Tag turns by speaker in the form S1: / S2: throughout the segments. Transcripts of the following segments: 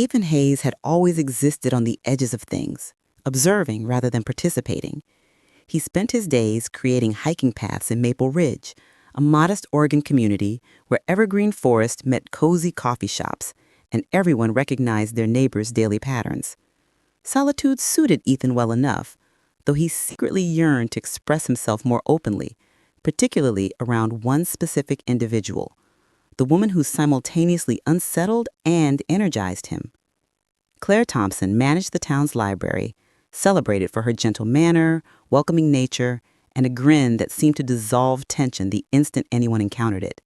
S1: Ethan Hayes had always existed on the edges of things, observing rather than participating. He spent his days creating hiking paths in Maple Ridge, a modest Oregon community where evergreen forest met cozy coffee shops, and everyone recognized their neighbors' daily patterns. Solitude suited Ethan well enough, though he secretly yearned to express himself more openly, particularly around one specific individual, the woman who simultaneously unsettled and energized him. Claire Thompson managed the town's library, celebrated for her gentle manner, welcoming nature, and a grin that seemed to dissolve tension the instant anyone encountered it.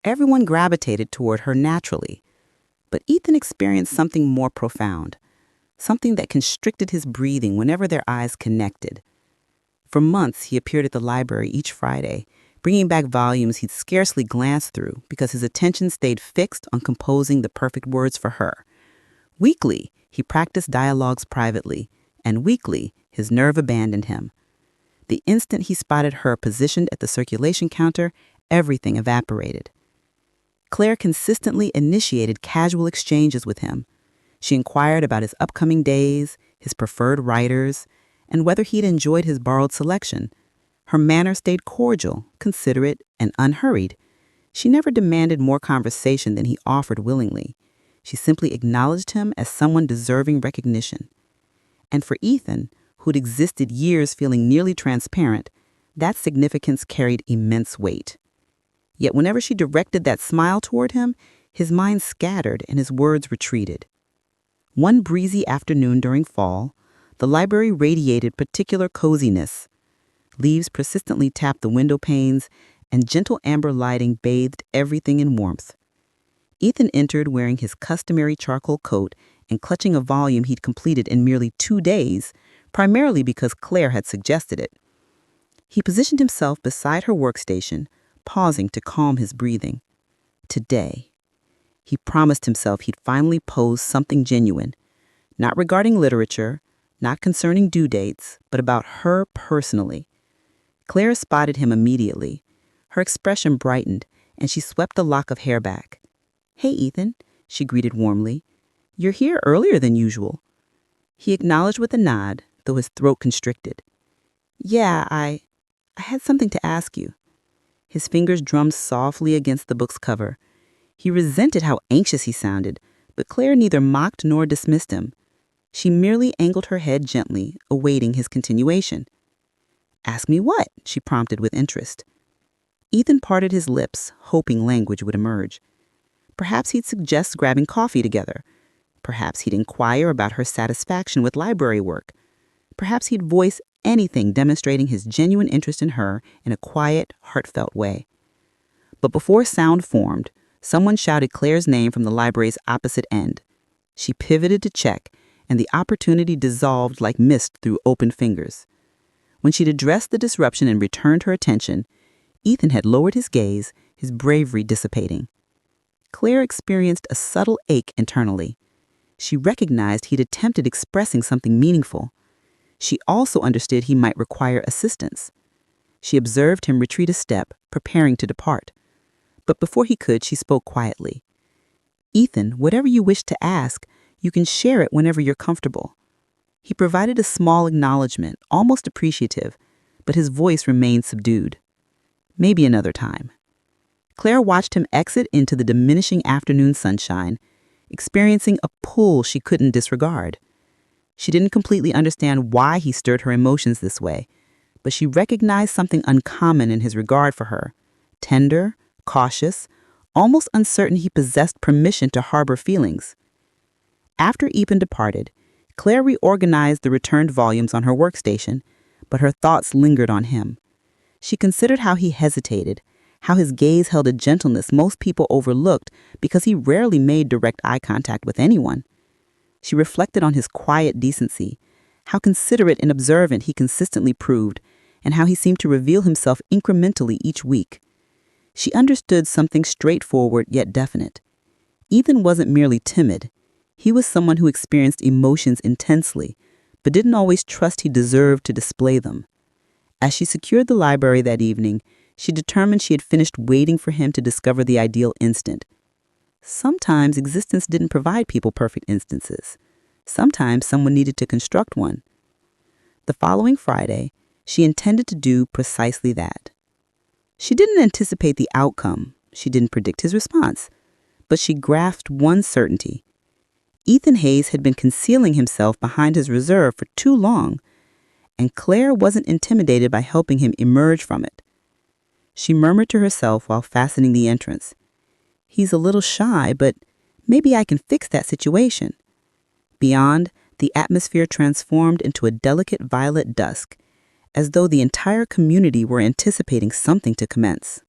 S1: Everyone gravitated toward her naturally, but Ethan experienced something more profound, something that constricted his breathing whenever their eyes connected. For months, he appeared at the library each Friday, bringing back volumes he'd scarcely glanced through because his attention stayed fixed on composing the perfect words for her. Weekly, he practiced dialogues privately, and weekly, his nerve abandoned him. The instant he spotted her positioned at the circulation counter, everything evaporated. Claire consistently initiated casual exchanges with him. She inquired about his upcoming days, his preferred writers, and whether he'd enjoyed his borrowed selection. Her manner stayed cordial, considerate, and unhurried. She never demanded more conversation than he offered willingly. She simply acknowledged him as someone deserving recognition. And for Ethan, who'd existed years feeling nearly transparent, that significance carried immense weight. Yet whenever she directed that smile toward him, his mind scattered and his words retreated. One breezy afternoon during fall, the library radiated particular coziness. Leaves persistently tapped the window panes, and gentle amber lighting bathed everything in warmth. Ethan entered wearing his customary charcoal coat and clutching a volume he'd completed in merely 2 days, primarily because Claire had suggested it. He positioned himself beside her workstation, pausing to calm his breathing. Today, he promised himself he'd finally pose something genuine, not regarding literature, not concerning due dates, but about her personally. Claire spotted him immediately. Her expression brightened, and she swept a lock of hair back. "Hey, Ethan," she greeted warmly. "You're here earlier than usual." He acknowledged with a nod, though his throat constricted. "Yeah, I had something to ask you." His fingers drummed softly against the book's cover. He resented how anxious he sounded, but Claire neither mocked nor dismissed him. She merely angled her head gently, awaiting his continuation. "Ask me what?" she prompted with interest. Ethan parted his lips, hoping language would emerge. Perhaps he'd suggest grabbing coffee together. Perhaps he'd inquire about her satisfaction with library work. Perhaps he'd voice anything demonstrating his genuine interest in her in a quiet, heartfelt way. But before sound formed, someone shouted Claire's name from the library's opposite end. She pivoted to check, and the opportunity dissolved like mist through open fingers. When she'd addressed the disruption and returned her attention, Ethan had lowered his gaze, his bravery dissipating. Claire experienced a subtle ache internally. She recognized he'd attempted expressing something meaningful. She also understood he might require assistance. She observed him retreat a step, preparing to depart. But before he could, she spoke quietly. "Ethan, whatever you wish to ask, you can share it whenever you're comfortable." He provided a small acknowledgement, almost appreciative, but his voice remained subdued. "Maybe another time." Claire watched him exit into the diminishing afternoon sunshine, experiencing a pull she couldn't disregard. She didn't completely understand why he stirred her emotions this way, but she recognized something uncommon in his regard for her. Tender, cautious, almost uncertain he possessed permission to harbor feelings. After Ethan departed, Claire reorganized the returned volumes on her workstation, but her thoughts lingered on him. She considered how he hesitated, how his gaze held a gentleness most people overlooked because he rarely made direct eye contact with anyone. She reflected on his quiet decency, how considerate and observant he consistently proved, and how he seemed to reveal himself incrementally each week. She understood something straightforward yet definite. Ethan wasn't merely timid. He was someone who experienced emotions intensely, but didn't always trust he deserved to display them. As she secured the library that evening, she determined she had finished waiting for him to discover the ideal instant. Sometimes existence didn't provide people perfect instances. Sometimes someone needed to construct one. The following Friday, she intended to do precisely that. She didn't anticipate the outcome. She didn't predict his response. But she grasped one certainty. Ethan Hayes had been concealing himself behind his reserve for too long, and Claire wasn't intimidated by helping him emerge from it. She murmured to herself while fastening the entrance, "He's a little shy, but maybe I can fix that situation." Beyond, the atmosphere transformed into a delicate violet dusk, as though the entire community were anticipating something to commence.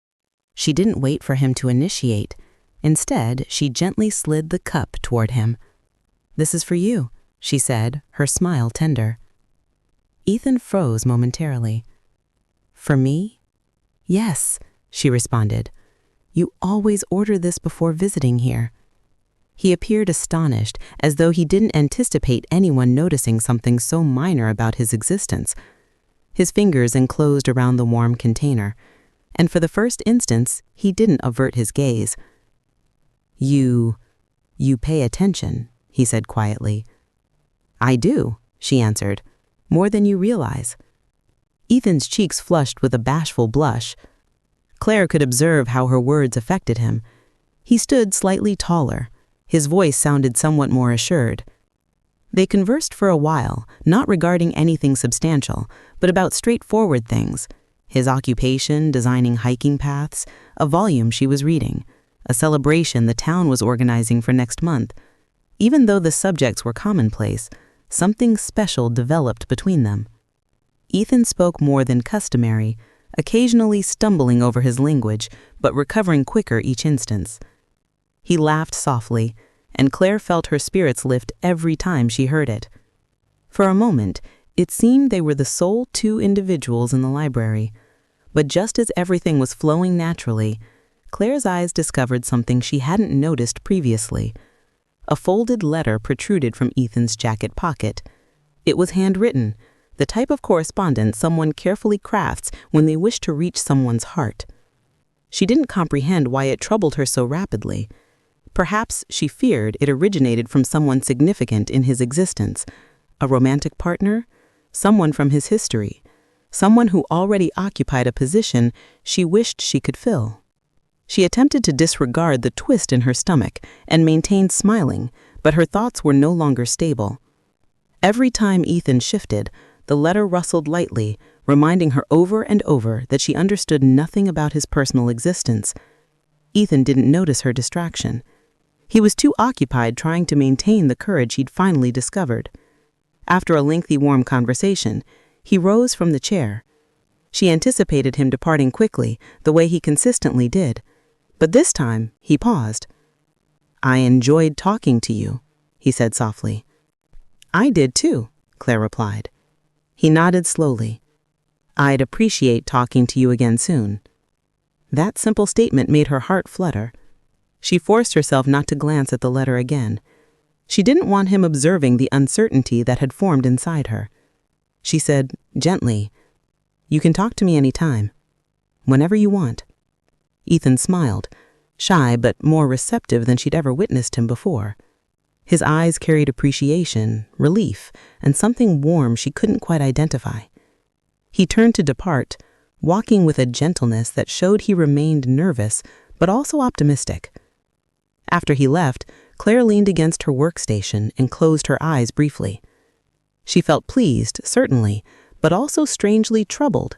S1: She didn't wait for him to initiate. Instead, she gently slid the cup toward him. "This is for you," she said, her smile tender. Ethan froze momentarily. "For me?" "Yes," she responded. "You always order this before visiting here." He appeared astonished, as though he didn't anticipate anyone noticing something so minor about his existence. His fingers enclosed around the warm container, and for the first instance, he didn't avert his gaze. You pay attention," he said quietly. "I do," she answered, "more than you realize." Ethan's cheeks flushed with a bashful blush. Claire could observe how her words affected him. He stood slightly taller. His voice sounded somewhat more assured. They conversed for a while, not regarding anything substantial, but about straightforward things. His occupation, designing hiking paths, a volume she was reading, a celebration the town was organizing for next month. Even though the subjects were commonplace, something special developed between them. Ethan spoke more than customary, occasionally stumbling over his language, but recovering quicker each instance. He laughed softly, and Claire felt her spirits lift every time she heard it. For a moment, it seemed they were the sole two individuals in the library. But just as everything was flowing naturally, Claire's eyes discovered something she hadn't noticed previously. A folded letter protruded from Ethan's jacket pocket. It was handwritten, the type of correspondence someone carefully crafts when they wish to reach someone's heart. She didn't comprehend why it troubled her so rapidly. Perhaps she feared it originated from someone significant in his existence, a romantic partner, someone from his history, someone who already occupied a position she wished she could fill. She attempted to disregard the twist in her stomach and maintained smiling, but her thoughts were no longer stable. Every time Ethan shifted, the letter rustled lightly, reminding her over and over that she understood nothing about his personal existence. Ethan didn't notice her distraction. He was too occupied trying to maintain the courage he'd finally discovered. After a lengthy warm conversation, he rose from the chair. She anticipated him departing quickly, the way he consistently did. But this time, he paused. "I enjoyed talking to you," he said softly. "I did too," Claire replied. He nodded slowly. "I'd appreciate talking to you again soon." That simple statement made her heart flutter. She forced herself not to glance at the letter again. She didn't want him observing the uncertainty that had formed inside her. She said, gently, "You can talk to me any time, whenever you want." Ethan smiled, shy but more receptive than she'd ever witnessed him before. His eyes carried appreciation, relief, and something warm she couldn't quite identify. He turned to depart, walking with a gentleness that showed he remained nervous, but also optimistic. After he left, Claire leaned against her workstation and closed her eyes briefly. She felt pleased, certainly, but also strangely troubled.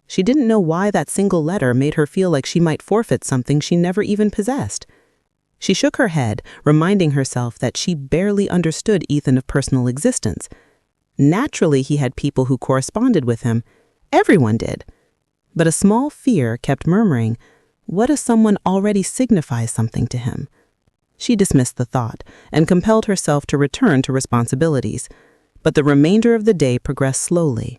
S1: She didn't know why that single letter made her feel like she might forfeit something she never even possessed. She shook her head, reminding herself that she barely understood Ethan of personal existence. Naturally, he had people who corresponded with him. Everyone did. But a small fear kept murmuring, what if someone already signifies something to him? She dismissed the thought and compelled herself to return to responsibilities. But the remainder of the day progressed slowly.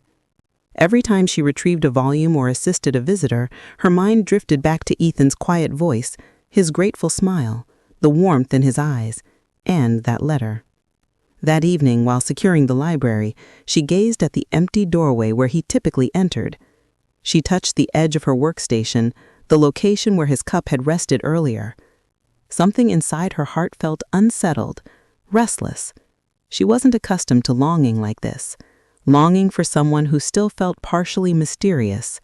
S1: Every time she retrieved a volume or assisted a visitor, her mind drifted back to Ethan's quiet voice, his grateful smile, the warmth in his eyes, and that letter. That evening, while securing the library, she gazed at the empty doorway where he typically entered. She touched the edge of her workstation, the location where his cup had rested earlier. Something inside her heart felt unsettled, restless. She wasn't accustomed to longing like this, longing for someone who still felt partially mysterious.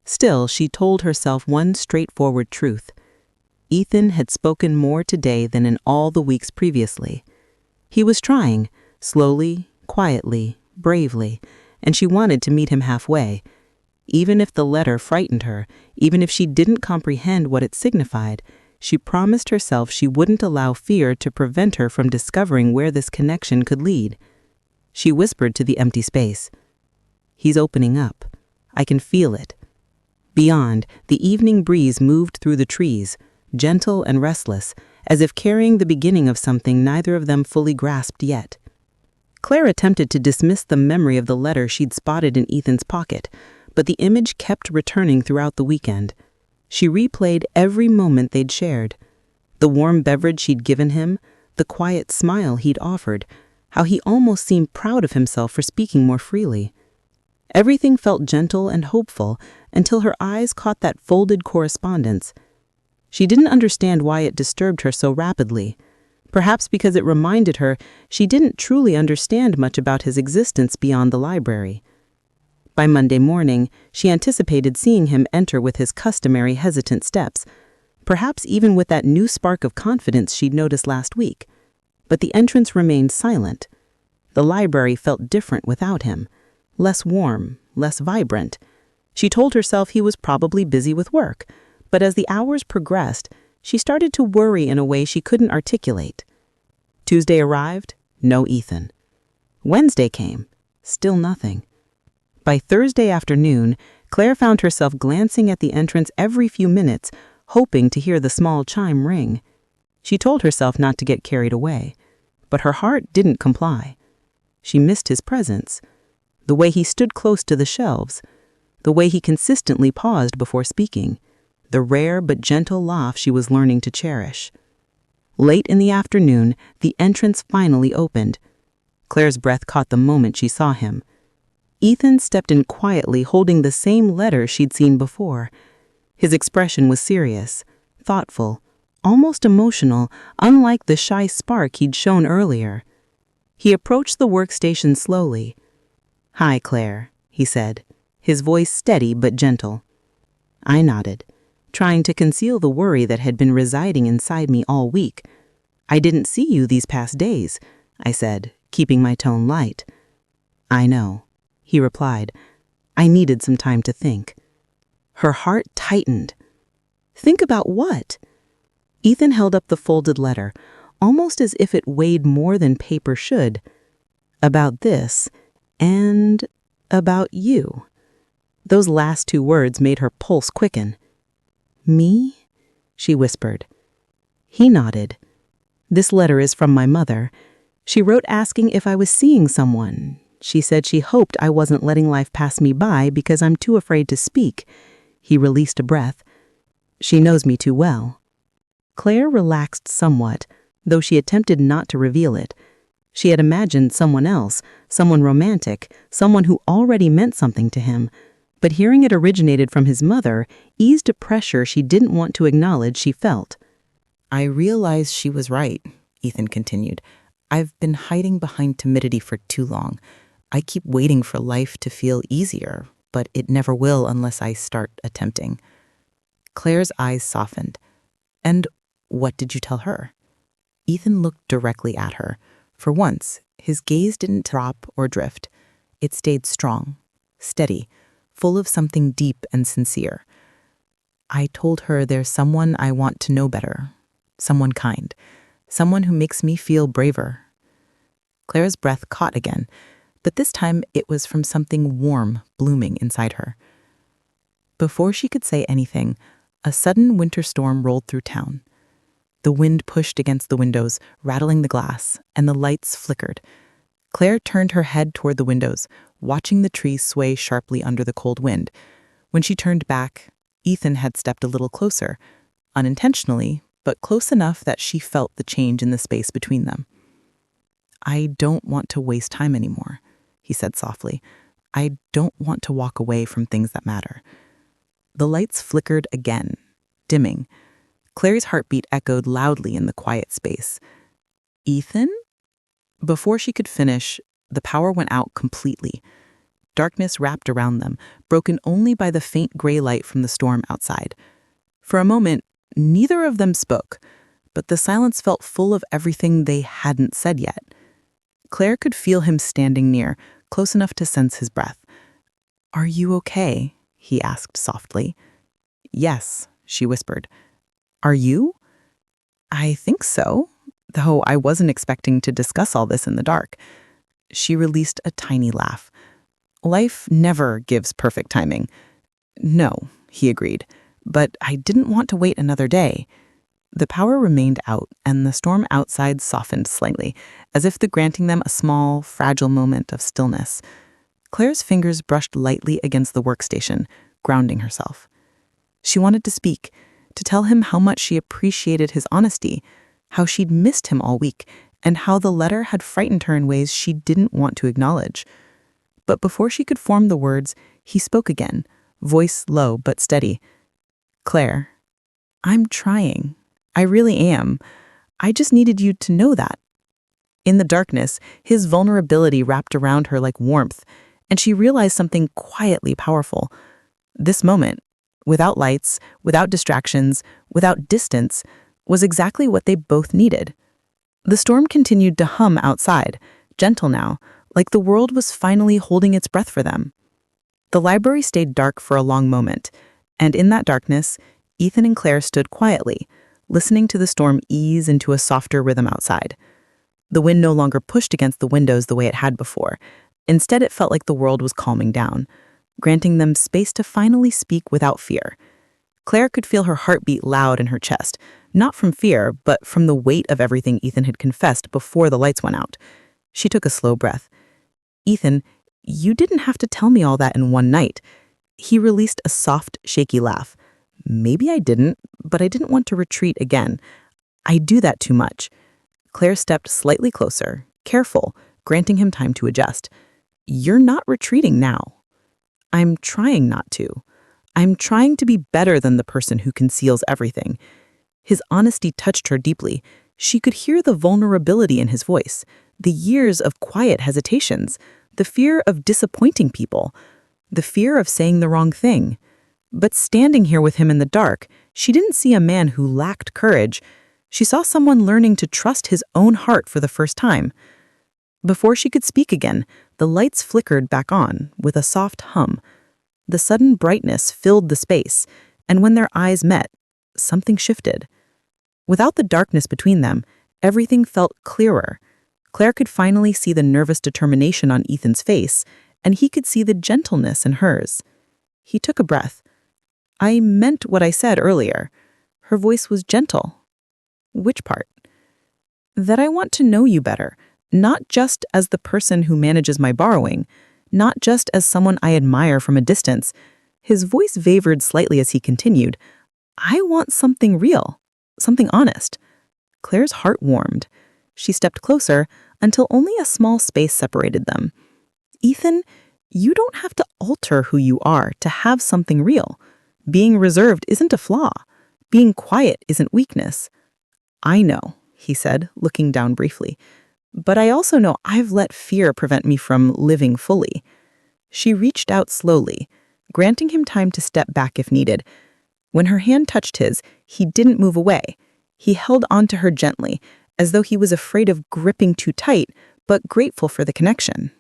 S1: Still, she told herself one straightforward truth. Ethan had spoken more today than in all the weeks previously. He was trying, slowly, quietly, bravely, and she wanted to meet him halfway. Even if the letter frightened her, even if she didn't comprehend what it signified, she promised herself she wouldn't allow fear to prevent her from discovering where this connection could lead. She whispered to the empty space, "He's opening up. I can feel it." Beyond, the evening breeze moved through the trees, gentle and restless, as if carrying the beginning of something neither of them fully grasped yet. Claire attempted to dismiss the memory of the letter she'd spotted in Ethan's pocket, but the image kept returning throughout the weekend. She replayed every moment they'd shared. The warm beverage she'd given him, the quiet smile he'd offered, how he almost seemed proud of himself for speaking more freely. Everything felt gentle and hopeful until her eyes caught that folded correspondence. She didn't understand why it disturbed her so rapidly. Perhaps because it reminded her she didn't truly understand much about his existence beyond the library. By Monday morning, she anticipated seeing him enter with his customary hesitant steps, perhaps even with that new spark of confidence she'd noticed last week. But the entrance remained silent. The library felt different without him, less warm, less vibrant. She told herself he was probably busy with work, but as the hours progressed, she started to worry in a way she couldn't articulate. Tuesday arrived, no Ethan. Wednesday came, still nothing. By Thursday afternoon, Claire found herself glancing at the entrance every few minutes, hoping to hear the small chime ring. She told herself not to get carried away, but her heart didn't comply. She missed his presence, the way he stood close to the shelves, the way he consistently paused before speaking, the rare but gentle laugh she was learning to cherish. Late in the afternoon, the entrance finally opened. Claire's breath caught the moment she saw him. Ethan stepped in quietly, holding the same letter she'd seen before. His expression was serious, thoughtful, almost emotional, unlike the shy spark he'd shown earlier. He approached the workstation slowly. "Hi, Claire," he said, his voice steady but gentle. I nodded, trying to conceal the worry that had been residing inside me all week. "I didn't see you these past days," I said, keeping my tone light. "I know," he replied. "I needed some time to think." Her heart tightened. Think about what? Ethan held up the folded letter, almost as if it weighed more than paper should. "About this, and about you." Those last two words made her pulse quicken. "Me?" she whispered. He nodded. "This letter is from my mother. She wrote asking if I was seeing someone. She said she hoped I wasn't letting life pass me by because I'm too afraid to speak." He released a breath. "She knows me too well." Claire relaxed somewhat, though she attempted not to reveal it. She had imagined someone else, someone romantic, someone who already meant something to him. But hearing it originated from his mother eased a pressure she didn't want to acknowledge she felt. "I realized she was right," Ethan continued. "I've been hiding behind timidity for too long. I keep waiting for life to feel easier, but it never will unless I start attempting." Claire's eyes softened. "And what did you tell her?" Ethan looked directly at her. For once, his gaze didn't drop or drift. It stayed strong, steady, full of something deep and sincere. "I told her there's someone I want to know better, someone kind, someone who makes me feel braver." Claire's breath caught again, but this time it was from something warm blooming inside her. Before she could say anything, a sudden winter storm rolled through town. The wind pushed against the windows, rattling the glass, and the lights flickered. Claire turned her head toward the windows, watching the trees sway sharply under the cold wind. When she turned back, Ethan had stepped a little closer, unintentionally, but close enough that she felt the change in the space between them. "I don't want to waste time anymore," he said softly. "I don't want to walk away from things that matter." The lights flickered again, dimming. Clary's heartbeat echoed loudly in the quiet space. Ethan? Before she could finish, the power went out completely. Darkness wrapped around them, broken only by the faint gray light from the storm outside. For a moment, neither of them spoke, but the silence felt full of everything they hadn't said yet. Claire could feel him standing near, close enough to sense his breath. "Are you okay?" he asked softly. "Yes," she whispered. "Are you?" "I think so, though I wasn't expecting to discuss all this in the dark." She released a tiny laugh. "Life never gives perfect timing." "No," he agreed, "but I didn't want to wait another day." The power remained out, and the storm outside softened slightly, as if granting them a small, fragile moment of stillness. Claire's fingers brushed lightly against the workstation, grounding herself. She wanted to speak, to tell him how much she appreciated his honesty, how she'd missed him all week, and how the letter had frightened her in ways she didn't want to acknowledge. But before she could form the words, he spoke again, voice low but steady. "Claire, I'm trying. I really am. I just needed you to know that." In the darkness, his vulnerability wrapped around her like warmth, and she realized something quietly powerful. This moment, without lights, without distractions, without distance, was exactly what they both needed. The storm continued to hum outside, gentle now, like the world was finally holding its breath for them. The library stayed dark for a long moment, and in that darkness, Ethan and Claire stood quietly, listening to the storm ease into a softer rhythm outside. The wind no longer pushed against the windows the way it had before. Instead, it felt like the world was calming down, granting them space to finally speak without fear. Claire could feel her heartbeat loud in her chest, not from fear, but from the weight of everything Ethan had confessed before the lights went out. She took a slow breath. "Ethan, you didn't have to tell me all that in one night." He released a soft, shaky laugh. "Maybe I didn't, but I didn't want to retreat again. I do that too much." Claire stepped slightly closer, careful, granting him time to adjust. "You're not retreating now." "I'm trying not to. I'm trying to be better than the person who conceals everything." His honesty touched her deeply. She could hear the vulnerability in his voice, the years of quiet hesitations, the fear of disappointing people, the fear of saying the wrong thing. But standing here with him in the dark, she didn't see a man who lacked courage. She saw someone learning to trust his own heart for the first time. Before she could speak again, the lights flickered back on with a soft hum. The sudden brightness filled the space, and when their eyes met, something shifted. Without the darkness between them, everything felt clearer. Claire could finally see the nervous determination on Ethan's face, and he could see the gentleness in hers. He took a breath. "I meant what I said earlier." Her voice was gentle. "Which part?" "That I want to know you better, not just as the person who manages my borrowing, not just as someone I admire from a distance." His voice wavered slightly as he continued. "I want something real, something honest." Claire's heart warmed. She stepped closer until only a small space separated them. "Ethan, you don't have to alter who you are to have something real. Being reserved isn't a flaw. Being quiet isn't weakness." "I know," he said, looking down briefly. "But I also know I've let fear prevent me from living fully." She reached out slowly, granting him time to step back if needed. When her hand touched his, he didn't move away. He held onto her gently, as though he was afraid of gripping too tight, but grateful for the connection.